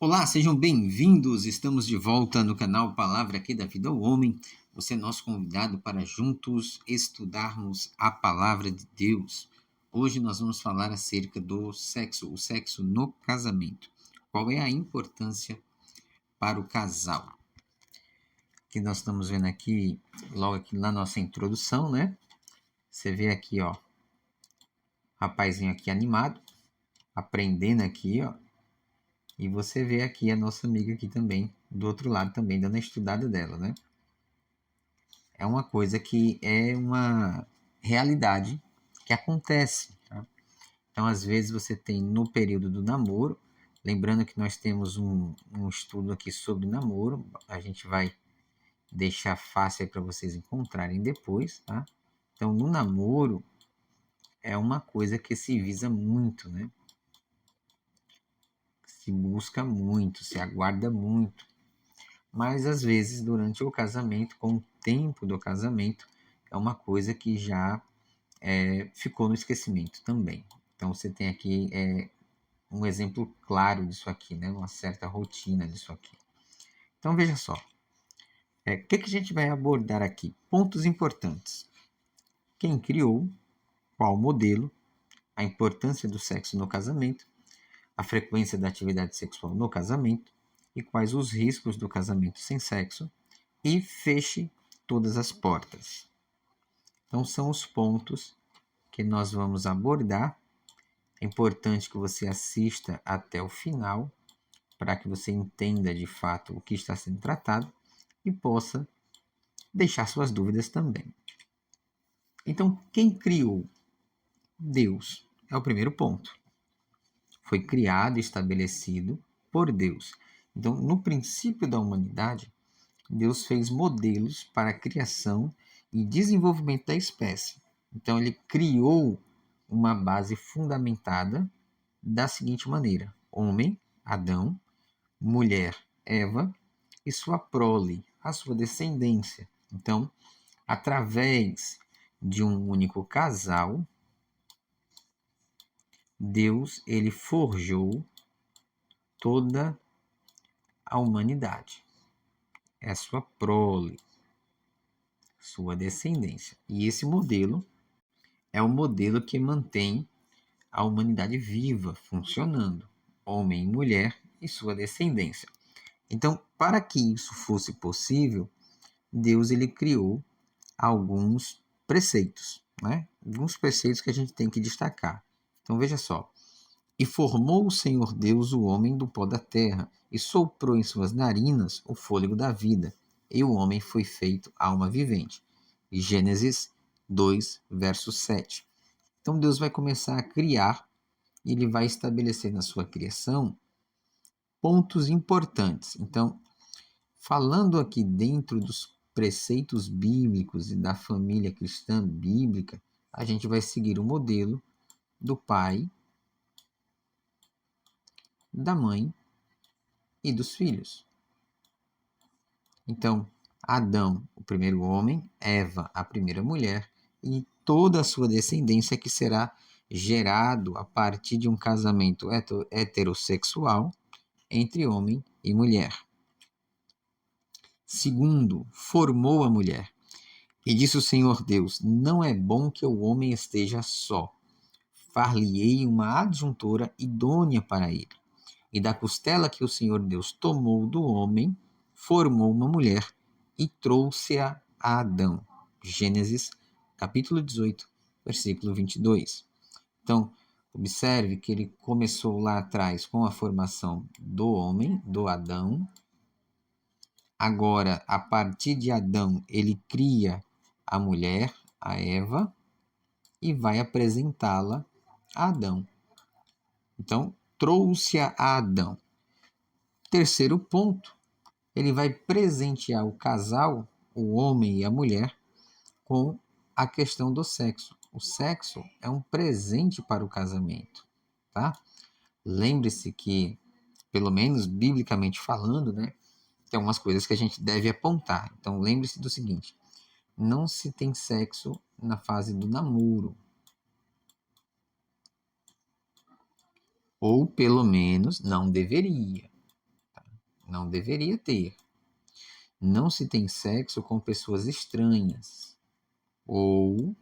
Olá, sejam bem-vindos. Estamos de volta no canal Palavra aqui da Vida ao Homem. Você é nosso convidado para juntos estudarmos a Palavra de Deus. Hoje nós vamos falar acerca do sexo, o sexo no casamento. Qual é a importância para o casal? Que nós estamos vendo aqui, logo aqui na nossa introdução, né? Você vê aqui, ó, rapazinho aqui animado, aprendendo aqui, ó. E você vê aqui a nossa amiga aqui também, do outro lado também, dando a estudada dela, né? É uma coisa que é uma realidade que acontece, tá? Então, às vezes, você tem no período do namoro, lembrando que nós temos um estudo aqui sobre namoro, a gente vai deixar fácil aí para vocês encontrarem depois, tá? Então, no namoro, é uma coisa que se visa muito, né? Se busca muito, se aguarda muito. Mas às vezes durante o casamento, com o tempo do casamento, é uma coisa que já ficou no esquecimento também. Então você tem aqui um exemplo claro disso aqui, né? Uma certa rotina disso aqui. Então veja só, o que a gente vai abordar aqui? Pontos importantes. Quem criou, qual modelo, a importância do sexo no casamento, a frequência da atividade sexual no casamento e quais os riscos do casamento sem sexo, e feche todas as portas. Então, são os pontos que nós vamos abordar. É importante que você assista até o final para que você entenda de fato o que está sendo tratado e possa deixar suas dúvidas também. Então, quem criou? Deus é o primeiro ponto. Foi criado e estabelecido por Deus. Então, no princípio da humanidade, Deus fez modelos para a criação e desenvolvimento da espécie. Então, ele criou uma base fundamentada da seguinte maneira: homem, Adão, mulher, Eva, e sua prole, a sua descendência. Então, através de um único casal, Deus ele forjou toda a humanidade. É a sua prole, sua descendência. E esse modelo é o modelo que mantém a humanidade viva, funcionando, homem e mulher e sua descendência. Então, para que isso fosse possível, Deus ele criou alguns preceitos, né? Alguns preceitos que a gente tem que destacar. Então, veja só. E formou o Senhor Deus o homem do pó da terra, e soprou em suas narinas o fôlego da vida, e o homem foi feito alma vivente. Gênesis 2, verso 7. Então Deus vai começar a criar, e ele vai estabelecer na sua criação pontos importantes. Então, falando aqui dentro dos preceitos bíblicos e da família cristã bíblica, a gente vai seguir o modelo do pai, da mãe e dos filhos. Então, Adão, o primeiro homem, Eva, a primeira mulher, e toda a sua descendência que será gerado a partir de um casamento heterossexual entre homem e mulher. Segundo, formou a mulher. E disse o Senhor Deus: não é bom que o homem esteja só. Far-lhe-ei uma adjuntora idônea para ele. E da costela que o Senhor Deus tomou do homem, formou uma mulher e trouxe-a a Adão. Gênesis, capítulo 18, versículo 22. Então, observe que ele começou lá atrás com a formação do homem, do Adão. Agora, a partir de Adão, ele cria a mulher, a Eva, e vai apresentá-la a Adão. Então, trouxe-a a Adão. Terceiro ponto, ele vai presentear o casal, o homem e a mulher, com a questão do sexo. O sexo é um presente para o casamento, tá? Lembre-se que, pelo menos biblicamente falando, né, tem algumas coisas que a gente deve apontar. Então, lembre-se do seguinte: não se tem sexo na fase do namoro. Ou, pelo menos, não deveria. Não deveria ter. Não se tem sexo com pessoas estranhas. Ou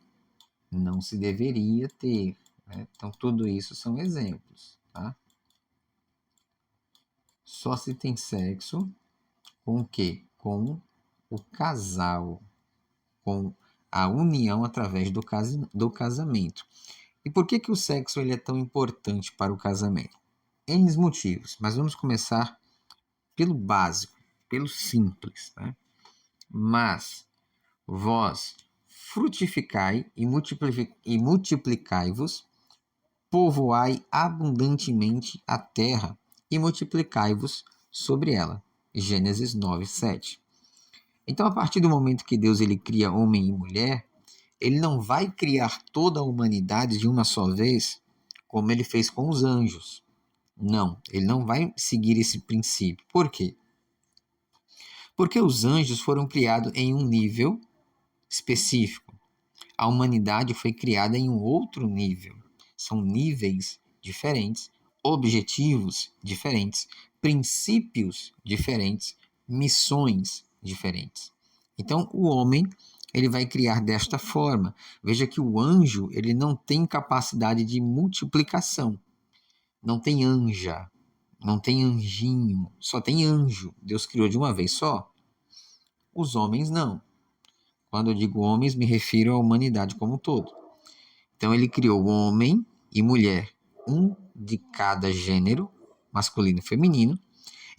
não se deveria ter. Né? Então, tudo isso são exemplos. Tá? Só se tem sexo com o quê? Com o casal. Com a união através do casamento. E por que o sexo ele é tão importante para o casamento? N motivos, mas vamos começar pelo básico, pelo simples. Né? Mas vós frutificai e multiplicai-vos, povoai abundantemente a terra e multiplicai-vos sobre ela. Gênesis 9, 7. Então, a partir do momento que Deus ele cria homem e mulher, ele não vai criar toda a humanidade de uma só vez, como ele fez com os anjos. Não, ele não vai seguir esse princípio. Por quê? Porque os anjos foram criados em um nível específico. A humanidade foi criada em um outro nível. São níveis diferentes, objetivos diferentes, princípios diferentes, missões diferentes. Então, o homem ele vai criar desta forma. Veja que o anjo ele não tem capacidade de multiplicação. Não tem anja, não tem anjinho, só tem anjo. Deus criou de uma vez só. Os homens não. Quando eu digo homens, me refiro à humanidade como um todo. Então ele criou homem e mulher, um de cada gênero, masculino e feminino,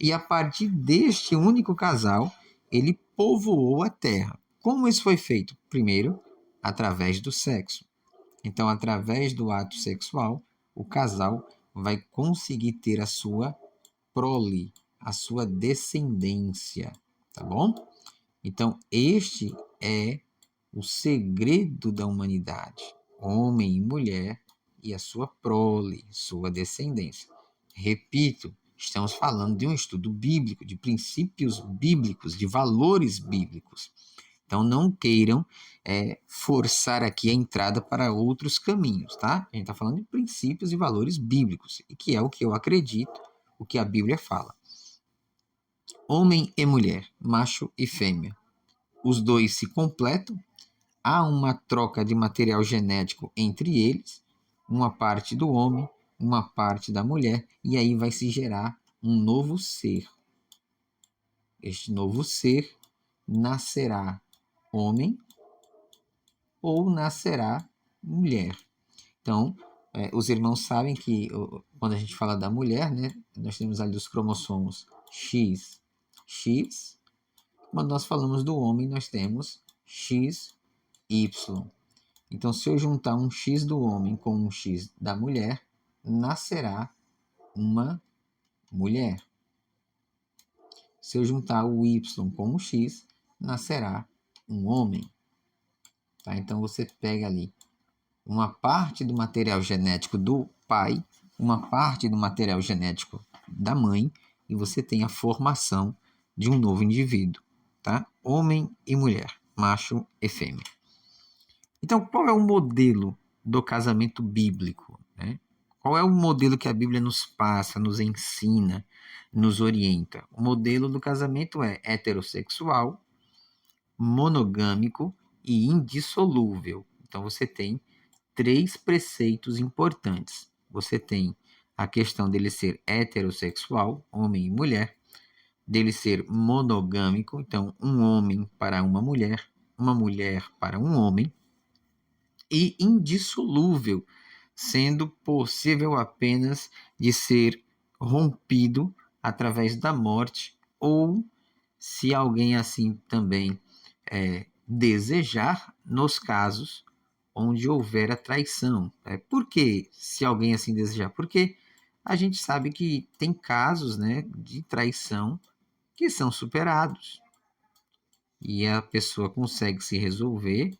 e a partir deste único casal, ele povoou a terra. Como isso foi feito? Primeiro, através do sexo. Então, através do ato sexual, o casal vai conseguir ter a sua prole, a sua descendência, tá bom? Então, este é o segredo da humanidade, homem e mulher e a sua prole, sua descendência. Repito, estamos falando de um estudo bíblico, de princípios bíblicos, de valores bíblicos. Então não queiram forçar aqui a entrada para outros caminhos, tá? A gente está falando de princípios e valores bíblicos, e que é o que eu acredito, o que a Bíblia fala. Homem e mulher, macho e fêmea. Os dois se completam, há uma troca de material genético entre eles, uma parte do homem, uma parte da mulher, e aí vai se gerar um novo ser. Este novo ser nascerá homem ou nascerá mulher. Então, os irmãos sabem que quando a gente fala da mulher, né, nós temos ali os cromossomos X, X. Quando nós falamos do homem, nós temos X, Y. Então, se eu juntar um X do homem com um X da mulher, nascerá uma mulher. Se eu juntar o Y com o X, nascerá um homem. Tá? Então, você pega ali uma parte do material genético do pai, uma parte do material genético da mãe, e você tem a formação de um novo indivíduo. Tá? Homem e mulher, macho e fêmea. Então, qual é o modelo do casamento bíblico? Né? Qual é o modelo que a Bíblia nos passa, nos ensina, nos orienta? O modelo do casamento é heterossexual, monogâmico e indissolúvel. Então, você tem 3 preceitos importantes. Você tem a questão dele ser heterossexual, homem e mulher, dele ser monogâmico, então um homem para uma mulher para um homem, e indissolúvel, sendo possível apenas de ser rompido através da morte, ou se alguém assim também desejar, nos casos onde houver a traição. Por que se alguém assim desejar? Porque a gente sabe que tem casos, né, de traição que são superados e a pessoa consegue se resolver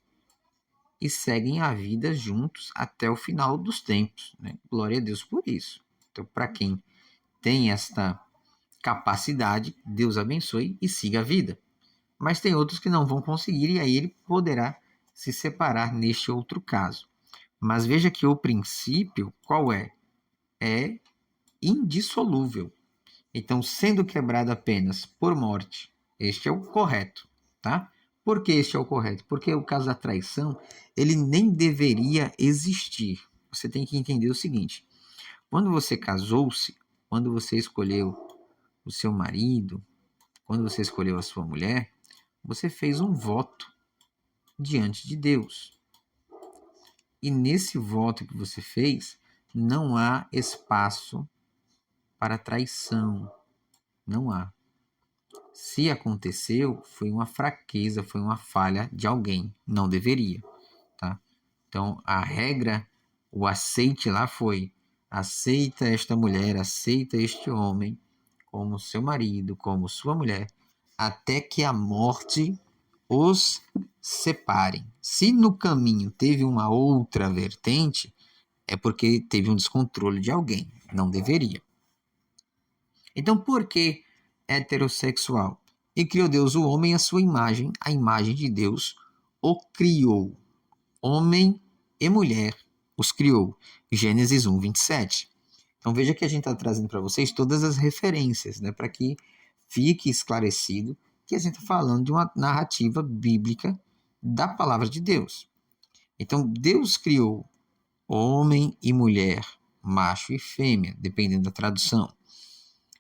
e seguem a vida juntos até o final dos tempos. Né? Glória a Deus por isso. Então, para quem tem esta capacidade, Deus abençoe e siga a vida. Mas tem outros que não vão conseguir e aí ele poderá se separar neste outro caso. Mas veja que o princípio, qual é? É indissolúvel. Então, sendo quebrado apenas por morte, este é o correto, tá? Por que este é o correto? Porque o caso da traição, ele nem deveria existir. Você tem que entender o seguinte: quando você casou-se, quando você escolheu o seu marido, quando você escolheu a sua mulher, você fez um voto diante de Deus. E nesse voto que você fez, não há espaço para traição. Não há. Se aconteceu, foi uma fraqueza, foi uma falha de alguém. Não deveria, tá? Então, a regra, o aceite lá foi: aceita esta mulher, aceita este homem como seu marido, como sua mulher, até que a morte os separe. Se no caminho teve uma outra vertente, é porque teve um descontrole de alguém. Não deveria. Então, por que heterossexual? E criou Deus o homem à sua imagem, a imagem de Deus o criou. Homem e mulher os criou. Gênesis 1, 27. Então veja que a gente está trazendo para vocês todas as referências, né, para que fique esclarecido que a gente está falando de uma narrativa bíblica da palavra de Deus. Então Deus criou homem e mulher, macho e fêmea, dependendo da tradução.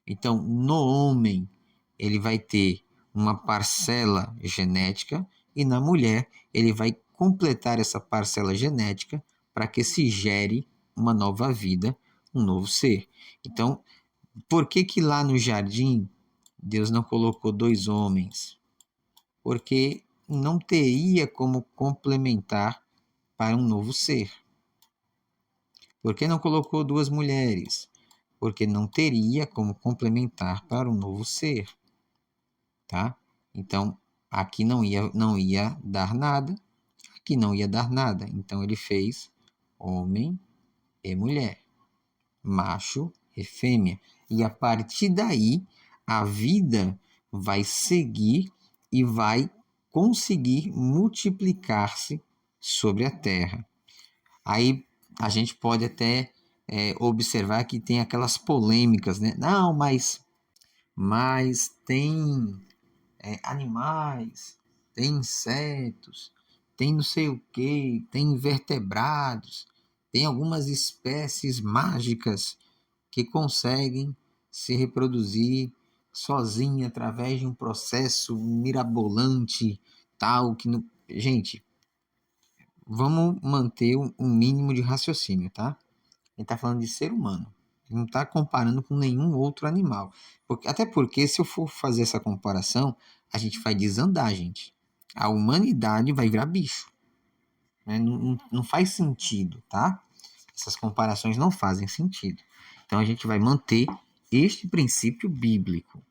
Então, no homem, ele vai ter uma parcela genética e na mulher, ele vai completar essa parcela genética para que se gere uma nova vida, um novo ser. Então, por que que lá no jardim Deus não colocou dois homens? Porque não teria como complementar para um novo ser. Por que não colocou duas mulheres? Porque não teria como complementar para um novo ser, tá? Então, aqui não ia dar nada, aqui não ia dar nada. Então, ele fez homem e mulher, macho e fêmea. E a partir daí, a vida vai seguir e vai conseguir multiplicar-se sobre a terra. Aí a gente pode até observar que tem aquelas polêmicas, né? Não, mas tem animais, tem insetos, tem não sei o que, tem invertebrados, tem algumas espécies mágicas que conseguem se reproduzir sozinha através de um processo mirabolante, tal que não... Gente, vamos manter um mínimo de raciocínio, tá? A gente está falando de ser humano. Não está comparando com nenhum outro animal. Até porque, se eu for fazer essa comparação, a gente vai desandar, gente. A humanidade vai virar bicho. Né? Não faz sentido, tá? Essas comparações não fazem sentido. Então, a gente vai manter este princípio bíblico.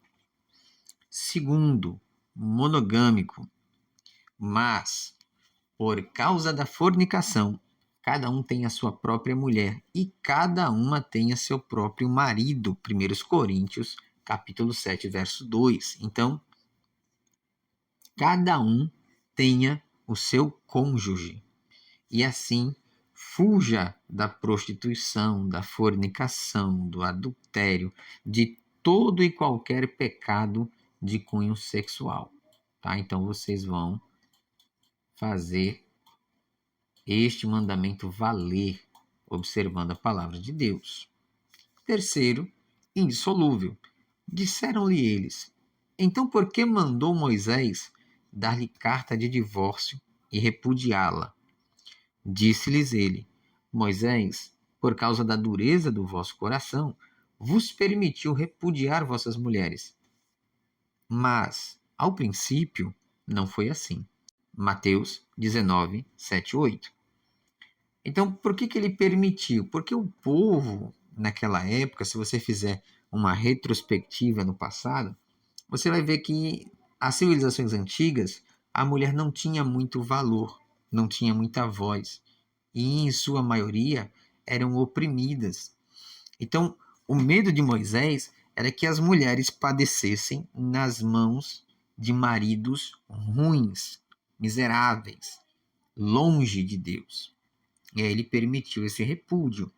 Segundo, monogâmico. Mas por causa da fornicação, cada um tem a sua própria mulher e cada uma tem a seu próprio marido. 1 Coríntios, capítulo 7, verso 2. Então, cada um tenha o seu cônjuge. E assim, fuja da prostituição, da fornicação, do adultério, de todo e qualquer pecado de cunho sexual. Tá? Então, vocês vão fazer este mandamento valer, observando a palavra de Deus. Terceiro, indissolúvel. Disseram-lhe eles: então por que mandou Moisés dar-lhe carta de divórcio e repudiá-la? Disse-lhes ele: Moisés, por causa da dureza do vosso coração, vos permitiu repudiar vossas mulheres. Mas, ao princípio, não foi assim. Mateus 19, 7, 8. Então, por que ele permitiu? Porque o povo, naquela época, se você fizer uma retrospectiva no passado, você vai ver que as civilizações antigas, a mulher não tinha muito valor, não tinha muita voz. E, em sua maioria, eram oprimidas. Então, o medo de Moisés era que as mulheres padecessem nas mãos de maridos ruins, miseráveis, longe de Deus. E aí ele permitiu esse repúdio.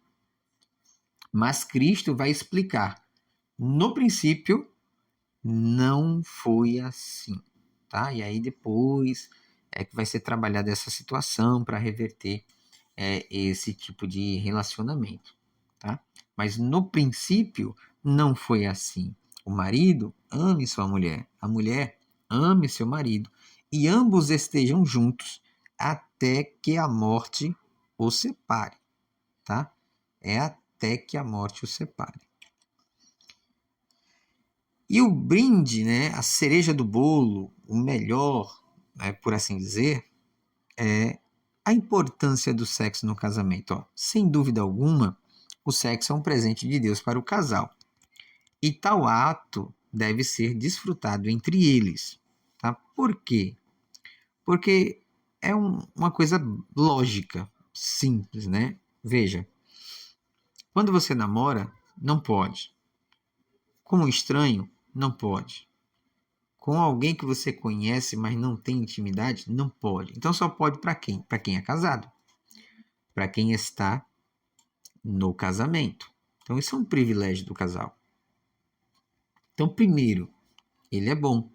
Mas Cristo vai explicar No princípio, não foi assim, tá? E aí depois é que vai ser trabalhada essa situação para reverter esse tipo de relacionamento, tá? Mas no princípio não foi assim. O marido ame sua mulher, a mulher ame seu marido e ambos estejam juntos até que a morte os separe, tá? É até que a morte os separe. E o brinde, né, a cereja do bolo, o melhor, né, por assim dizer, é a importância do sexo no casamento. Ó. Sem dúvida alguma, o sexo é um presente de Deus para o casal. E tal ato deve ser desfrutado entre eles. Tá? Por quê? Porque é uma coisa lógica, simples, né? Veja, quando você namora, não pode. Com um estranho, não pode. Com alguém que você conhece, mas não tem intimidade, não pode. Então só pode para quem? Para quem é casado. Para quem está no casamento. Então isso é um privilégio do casal. Então, primeiro, ele é bom.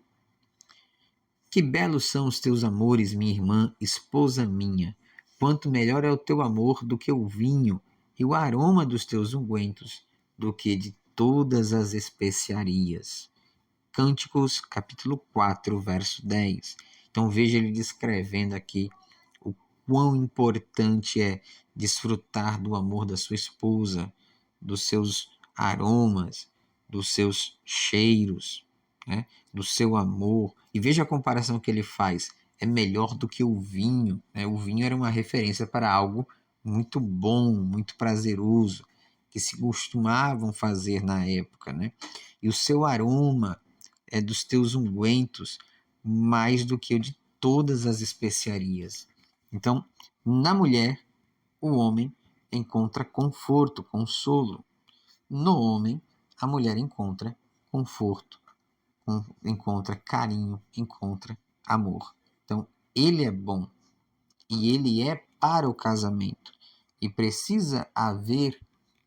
Que belos são os teus amores, minha irmã, esposa minha. Quanto melhor é o teu amor do que o vinho, e o aroma dos teus ungüentos do que de todas as especiarias. Cânticos, capítulo 4, verso 10. Então veja ele descrevendo aqui o quão importante é desfrutar do amor da sua esposa, dos seus aromas, dos seus cheiros, né? Do seu amor. E veja a comparação que ele faz. É melhor do que o vinho. Né? O vinho era uma referência para algo muito bom, muito prazeroso, que se costumavam fazer na época. Né? E o seu aroma é dos teus ungüentos mais do que o de todas as especiarias. Então, na mulher, o homem encontra conforto, consolo. No homem, a mulher encontra conforto, encontra carinho, encontra amor. Então, ele é bom e ele é para o casamento e precisa haver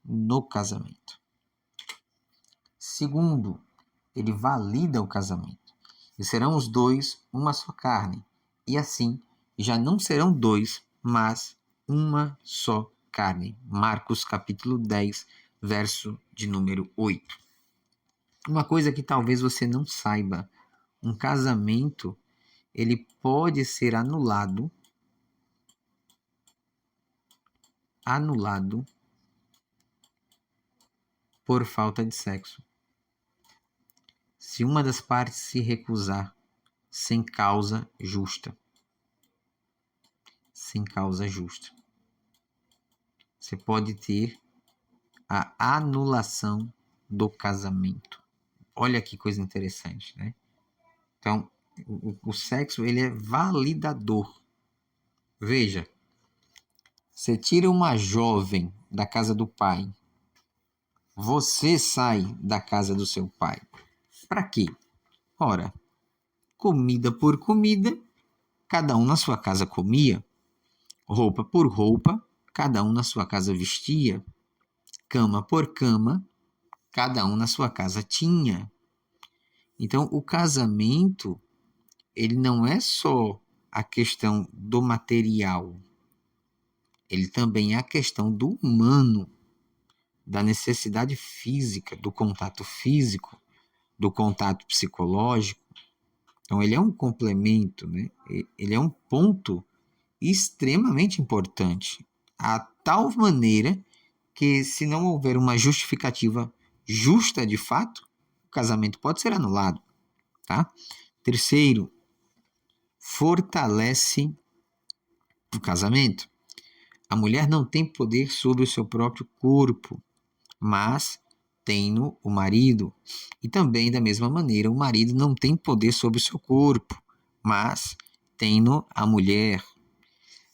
no casamento. Segundo, ele valida o casamento. E serão os dois uma só carne. E assim, já não serão dois, mas uma só carne. Marcos capítulo 10, verso de número 8. Uma coisa que talvez você não saiba, um casamento, ele pode ser anulado por falta de sexo. Se uma das partes se recusar sem causa justa. Sem causa justa. Você pode ter a anulação do casamento. Olha que coisa interessante, né? Então, o sexo, ele é validador. Veja, você tira uma jovem da casa do pai, você sai da casa do seu pai. Para quê? Ora, comida por comida, cada um na sua casa comia. Roupa por roupa, cada um na sua casa vestia. Cama por cama, cada um na sua casa tinha. Então, o casamento, ele não é só a questão do material, ele também é a questão do humano, da necessidade física, do contato físico, do contato psicológico. Então, ele é um complemento, né? Ele é um ponto extremamente importante, a tal maneira que, se não houver uma justificativa justa de fato, o casamento pode ser anulado, tá? Terceiro, fortalece o casamento. A mulher não tem poder sobre o seu próprio corpo, mas tem-no o marido. E também, da mesma maneira, o marido não tem poder sobre o seu corpo, mas tem-no a mulher.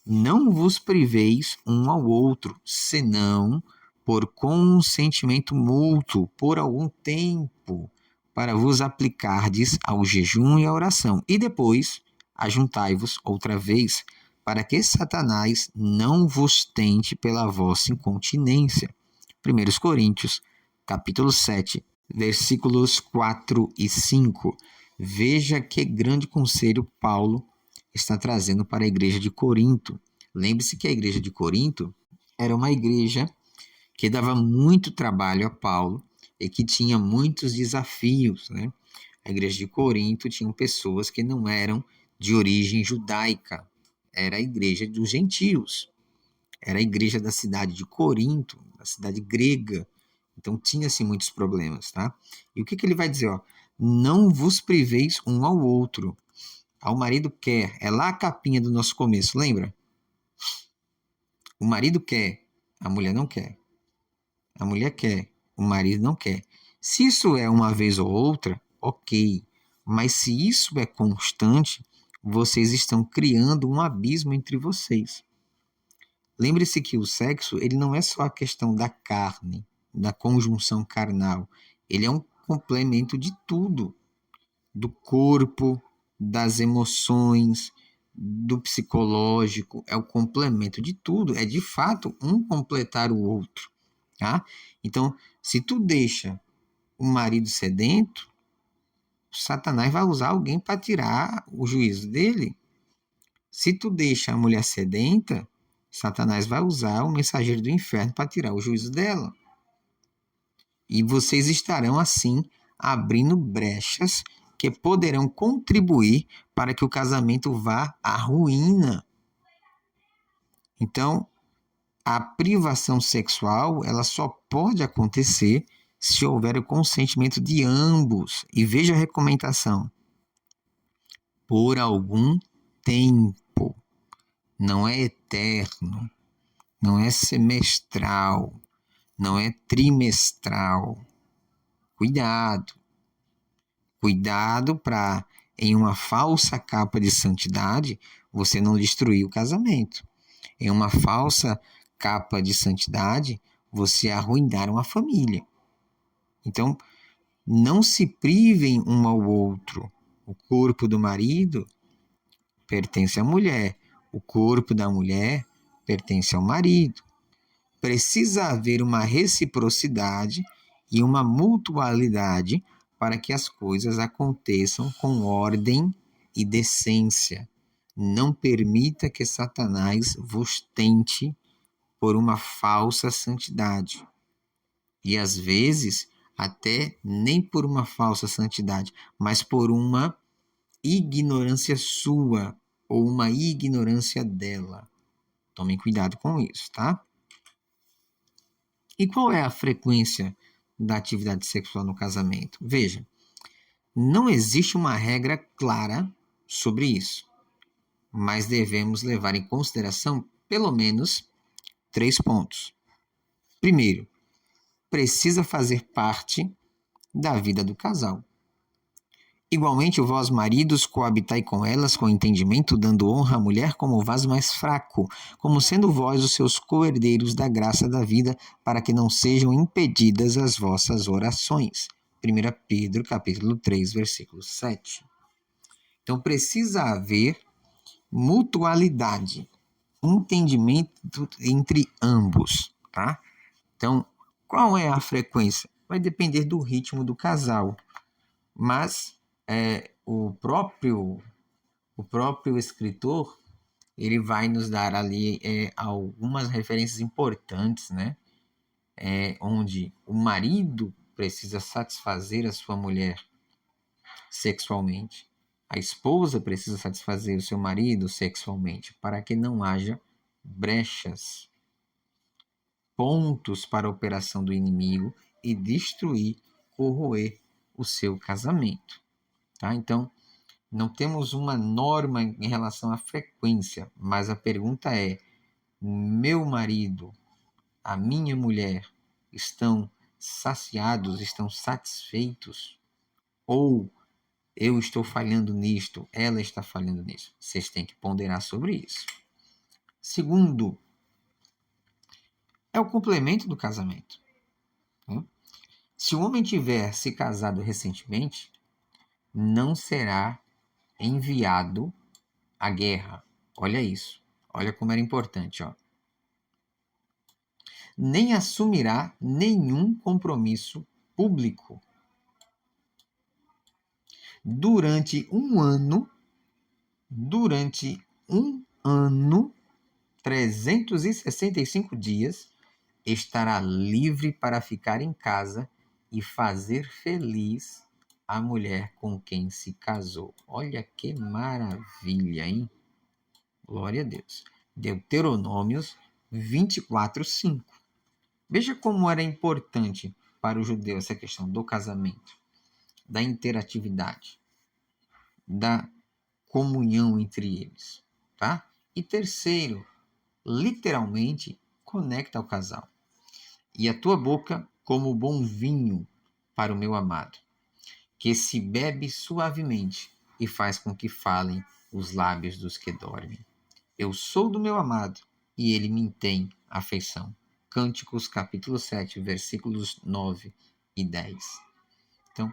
Não vos priveis um ao outro, senão por consentimento mútuo, por algum tempo, para vos aplicardes ao jejum e à oração. E depois, ajuntai-vos outra vez, para que Satanás não vos tente pela vossa incontinência. 1 Coríntios, capítulo 7, versículos 4 e 5. Veja que grande conselho Paulo está trazendo para a igreja de Corinto. Lembre-se que a igreja de Corinto era uma igreja que dava muito trabalho a Paulo e que tinha muitos desafios, né? A igreja de Corinto tinha pessoas que não eram de origem judaica, era a igreja dos gentios, era a igreja da cidade de Corinto, da cidade grega. Então tinha-se muitos problemas, tá? E o que ele vai dizer, ó? Não vos priveis um ao outro. Ao marido quer, é lá a capinha do nosso começo, lembra? O marido quer, a mulher não quer. A mulher quer, o marido não quer. Se isso é uma vez ou outra, ok. Mas se isso é constante, vocês estão criando um abismo entre vocês. Lembre-se que o sexo, ele não é só a questão da carne, da conjunção carnal. Ele é um complemento de tudo, do corpo, das emoções, do psicológico, é o complemento de tudo, é de fato um completar o outro, tá? Então, se tu deixa o marido sedento, Satanás vai usar alguém para tirar o juízo dele. Se tu deixa a mulher sedenta, Satanás vai usar o mensageiro do inferno para tirar o juízo dela. E vocês estarão, assim, abrindo brechas que poderão contribuir para que o casamento vá à ruína. Então, a privação sexual, ela só pode acontecer se houver o consentimento de ambos. E veja a recomendação: por algum tempo. Não é eterno, não é semestral, não é trimestral. Cuidado. Cuidado para, em uma falsa capa de santidade, você não destruir o casamento. Em uma falsa capa de santidade, você arruinar uma família. Então, não se privem um ao outro. O corpo do marido pertence à mulher. O corpo da mulher pertence ao marido. Precisa haver uma reciprocidade e uma mutualidade para que as coisas aconteçam com ordem e decência. Não permita que Satanás vos tente por uma falsa santidade. E às vezes, até nem por uma falsa santidade, mas por uma ignorância sua ou uma ignorância dela. Tomem cuidado com isso, tá? E qual é a frequência da atividade sexual no casamento? Veja, não existe uma regra clara sobre isso, mas devemos levar em consideração pelo menos 3 pontos. Primeiro, precisa fazer parte da vida do casal. Igualmente, vós, maridos, coabitai com elas com entendimento, dando honra à mulher como o vaso mais fraco, como sendo vós os seus co-herdeiros da graça da vida, para que não sejam impedidas as vossas orações. 1 Pedro, capítulo 3, versículo 7. Então, precisa haver mutualidade, entendimento entre ambos, tá? Então, qual é a frequência? Vai depender do ritmo do casal, mas o próprio escritor, ele vai nos dar ali algumas referências importantes, né? Onde o marido precisa satisfazer a sua mulher sexualmente, a esposa precisa satisfazer o seu marido sexualmente, para que não haja brechas, pontos para a operação do inimigo e destruir, corroer o seu casamento. Tá? Então, não temos uma norma em relação à frequência, mas a pergunta é: meu marido, a minha mulher estão saciados, estão satisfeitos? Ou eu estou falhando nisto, ela está falhando nisso? Vocês têm que ponderar sobre isso. Segundo, é o complemento do casamento. Né? Se o homem tiver se casado recentemente, não será enviado à guerra. Olha isso. Olha como era importante, ó. Nem assumirá nenhum compromisso público. durante um ano, 365 dias, estará livre para ficar em casa e fazer feliz a mulher com quem se casou. Olha que maravilha, hein? Glória a Deus. Deuteronômios 24:5. Veja como era importante para o judeu essa questão do casamento, da interatividade, da comunhão entre eles, tá? E terceiro, literalmente conecta ao casal. E a tua boca como bom vinho para o meu amado, que se bebe suavemente e faz com que falem os lábios dos que dormem. Eu sou do meu amado e ele me tem afeição. Cânticos capítulo 7, versículos 9 e 10. Então,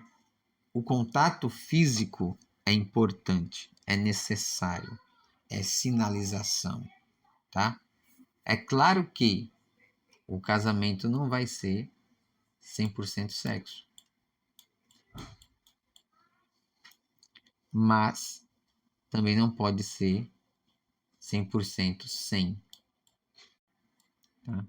o contato físico é importante, é necessário, é sinalização, tá? É claro que o casamento não vai ser 100% sexo, mas também não pode ser 100% sem, tá?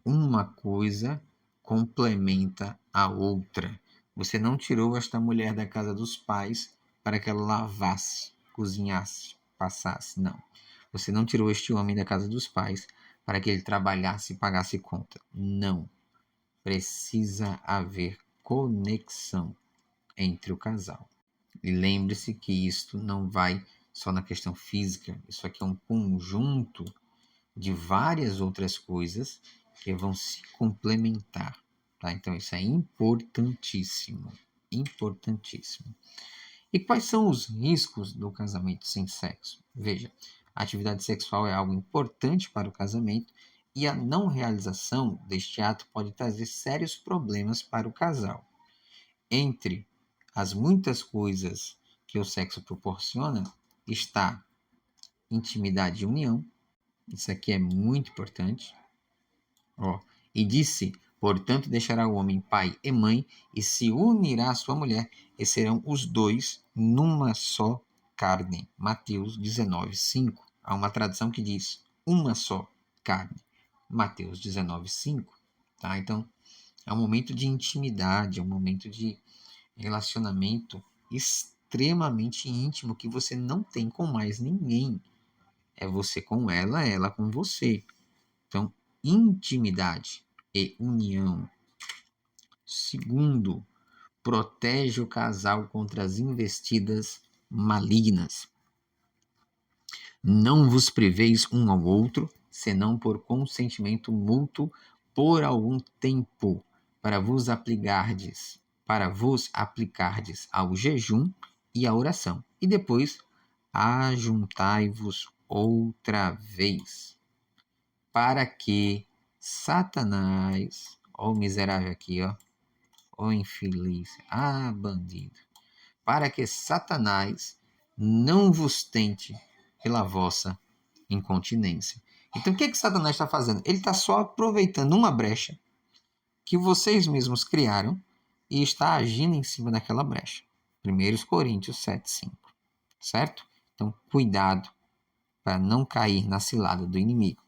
Uma coisa complementa a outra. Você não tirou esta mulher da casa dos pais para que ela lavasse, cozinhasse, passasse. Não. Você não tirou este homem da casa dos pais para que ele trabalhasse e pagasse conta. Não. Precisa haver conexão entre o casal. E lembre-se que isto não vai só na questão física. Isso aqui é um conjunto de várias outras coisas que vão se complementar, tá? Então isso é importantíssimo, importantíssimo. E quais são os riscos do casamento sem sexo? Veja, a atividade sexual é algo importante para o casamento e a não realização deste ato pode trazer sérios problemas para o casal. Entre as muitas coisas que o sexo proporciona está intimidade e união. Isso aqui é muito importante. Ó, e disse, portanto, deixará o homem pai e mãe, e se unirá à sua mulher, e serão os dois numa só carne. Mateus 19:5. Há uma tradução que diz uma só carne. Mateus 19:5. Tá? Então, é um momento de intimidade, é um momento de relacionamento extremamente íntimo que você não tem com mais ninguém. É você com ela com você. Então, intimidade e união. Segundo, protege o casal contra as investidas malignas. Não vos priveis um ao outro, senão por consentimento mútuo por algum tempo, para vos aplicardes ao jejum e à oração. E depois ajuntai-vos outra vez, para que Satanás, ó o miserável aqui, ó infeliz, bandido, para que Satanás não vos tente pela vossa incontinência. Então, o que Satanás está fazendo? Ele está só aproveitando uma brecha que vocês mesmos criaram e está agindo em cima daquela brecha. 1 Coríntios 7:5, certo? Então, cuidado para não cair na cilada do inimigo.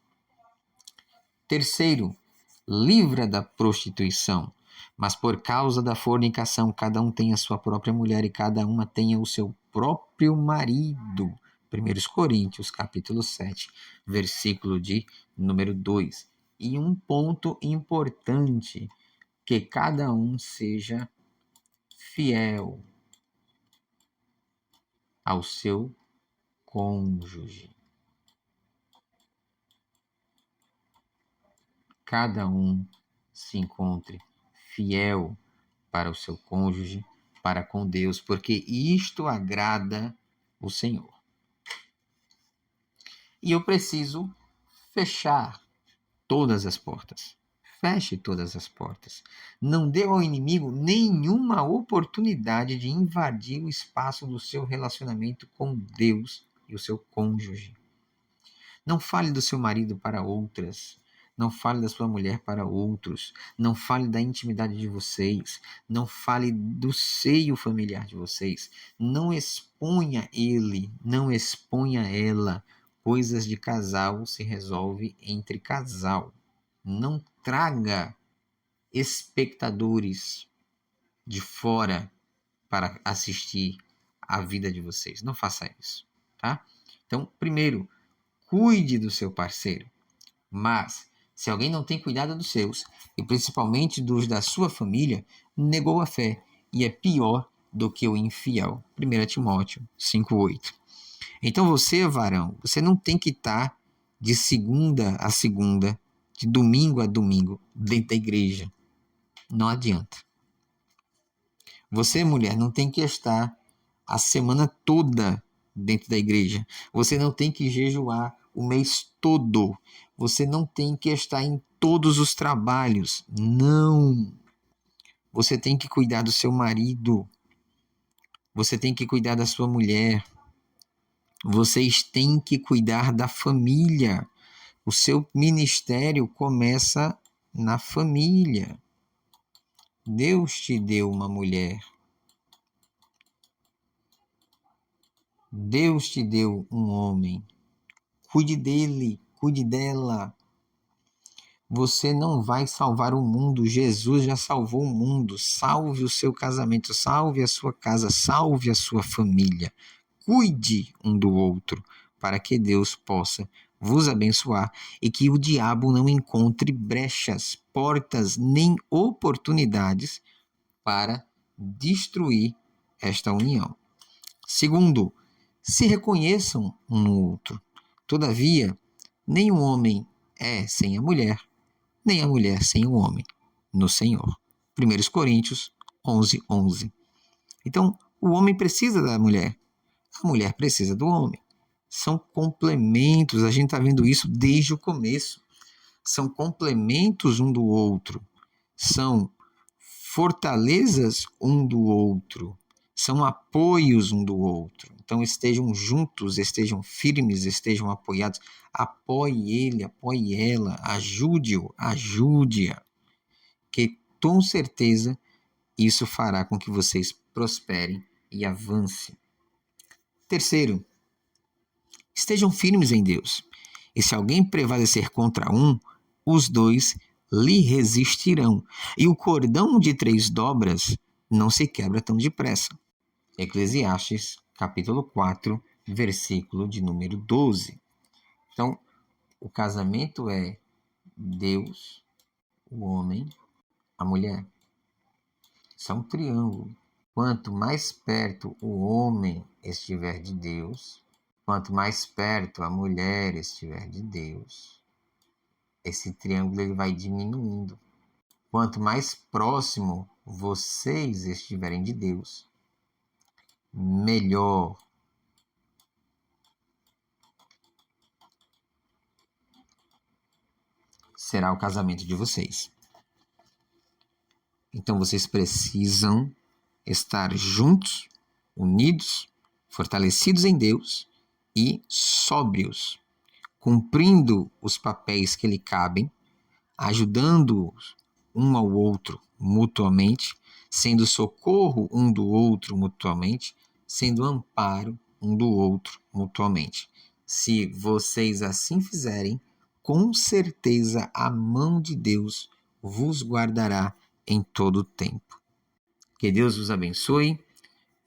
Terceiro, livra da prostituição, mas por causa da fornicação, cada um tem a sua própria mulher e cada uma tenha o seu próprio marido. 1 Coríntios, capítulo 7, versículo de número 2. E um ponto importante, que cada um seja fiel ao seu cônjuge. Cada um se encontre fiel para o seu cônjuge, para com Deus, porque isto agrada o Senhor. E eu preciso fechar todas as portas. Feche todas as portas. Não dê ao inimigo nenhuma oportunidade de invadir o espaço do seu relacionamento com Deus e o seu cônjuge. Não fale do seu marido para outras. Não fale da sua mulher para outros. Não fale da intimidade de vocês. Não fale do seio familiar de vocês. Não exponha ele, não exponha ela. Coisas de casal se resolve entre casal. Não traga espectadores de fora para assistir a vida de vocês. Não faça isso, tá? Então, primeiro, cuide do seu parceiro. Mas, se alguém não tem cuidado dos seus, e principalmente dos da sua família, negou a fé e é pior do que o infiel. 1 Timóteo 5,8. Então você, varão, você não tem que estar de segunda a segunda, de domingo a domingo, dentro da igreja. Não adianta. Você, mulher, não tem que estar a semana toda dentro da igreja. Você não tem que jejuar o mês todo. Você não tem que estar em todos os trabalhos. Não. Você tem que cuidar do seu marido. Você tem que cuidar da sua mulher. Vocês têm que cuidar da família. O seu ministério começa na família. Deus te deu uma mulher. Deus te deu um homem. Cuide dele, cuide dela. Você não vai salvar o mundo. Jesus já salvou o mundo. Salve o seu casamento, salve a sua casa, salve a sua família. Cuide um do outro para que Deus possa vos abençoar e que o diabo não encontre brechas, portas nem oportunidades para destruir esta união. Segundo, se reconheçam um no outro. Todavia, nem o homem é sem a mulher, nem a mulher sem o homem, no Senhor. 1 Coríntios 11:11. Então, o homem precisa da mulher, a mulher precisa do homem. São complementos, a gente está vendo isso desde o começo. São complementos um do outro, são fortalezas um do outro, são apoios um do outro. Então estejam juntos, estejam firmes, estejam apoiados. Apoie ele, apoie ela, ajude-o, ajude-a, que com certeza isso fará com que vocês prosperem e avancem. Terceiro, estejam firmes em Deus. E se alguém prevalecer contra um, os dois lhe resistirão. E o cordão de 3 dobras não se quebra tão depressa. Eclesiastes, capítulo 4, versículo de número 12. Então, o casamento é Deus, o homem, a mulher. Isso é um triângulo. Quanto mais perto o homem estiver de Deus, quanto mais perto a mulher estiver de Deus, esse triângulo ele vai diminuindo. Quanto mais próximo vocês estiverem de Deus, melhor será o casamento de vocês. Então vocês precisam estar juntos, unidos, fortalecidos em Deus e sóbrios, cumprindo os papéis que lhe cabem, ajudando-os um ao outro mutuamente, sendo socorro um do outro mutuamente, sendo amparo um do outro mutuamente. Se vocês assim fizerem, com certeza a mão de Deus vos guardará em todo o tempo. Que Deus vos abençoe.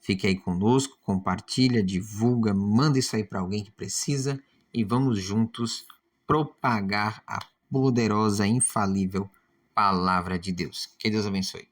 Fique aí conosco, compartilha, divulga, manda isso aí para alguém que precisa e vamos juntos propagar a poderosa, infalível palavra de Deus. Que Deus abençoe.